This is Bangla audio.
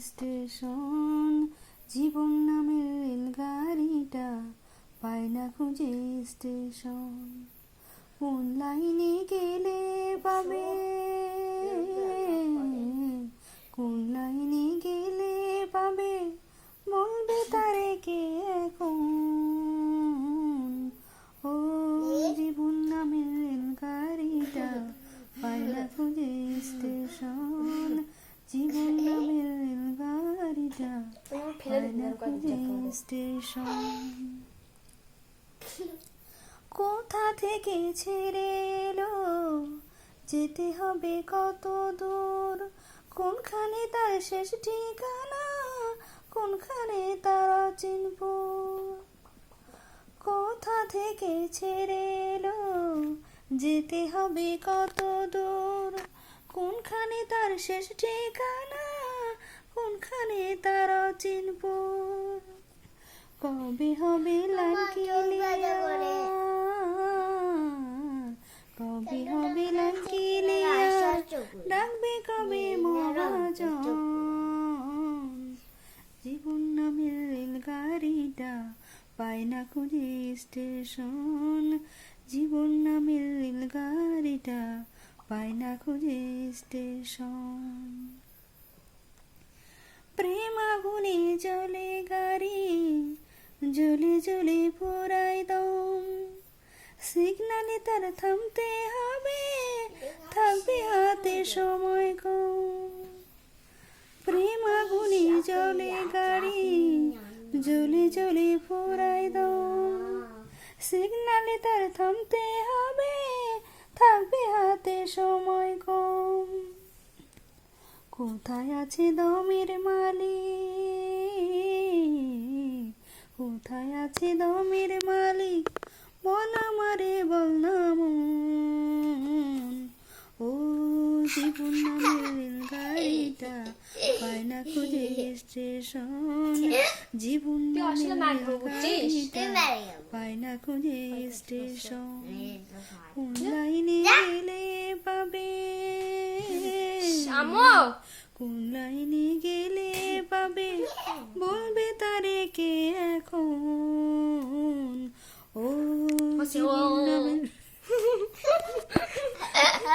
স্টেশন, জীবন নামের রেলগাড়িটা পায় না খুঁজে স্টেশন। কোন লাইনে গেলে পাবে, কোন লাইনে গেলে পাবে, বলবে তারে কে এখন। ও জীবন নামের রেলগাড়িটা পায় না খুঁজে স্টেশন, জীবন নামের রেলগাড়িটা পায় না খুঁজে স্টেশন। কোথা থেকে ছেড়ে এলো, যেতে হবে কত দূর, কোনখানে তার শেষ ঠিকানা, কোনখানে তারা চিনব। কোথা থেকে ছেড়ে এলো, যেতে হবে কত দূর, কোনখানে তার শেষ ঠিকানা, কোনখানে তারা চিনব। কবে হবে লাঙ্কিলিয়া, কবে হবে লাঙ্কিলিয়া, ডাকবে কবে মহাজন। জীবন নামের রেলগাড়িটা পায় না খুঁজে স্টেশন, জীবন নামের রেলগাড়িটা পায় না খুঁজে স্টেশন। প্রেম আগুনে জ্বলে গাড়ি, জ্বলে জ্বলে পোড়ায় দম, সিগনালে তার থামতে হবে, থাকবে হাতে সময় কম। প্রেম আগুনে জ্বলে গাড়ি, জ্বলে জ্বলে পোড়ায় দম, সিগনালে তার থামতে হবে, থাকবে হাতে সময় কম। কোথায় আছে দমের মালিক, কোথায় আছে দমের মালিক, বল আমারে বল না মন। ও জীবন নামের রেলগাড়িটা পায় না খুঁজে স্টেশন, জীবন নামের রেলগাড়িটা পায় না খুঁজে স্টেশন। কোন লাইনে গেলে পাবে, কোন লাইনে গেলে পাবে, বলবে তারে কে এখন। ও জীবন নামের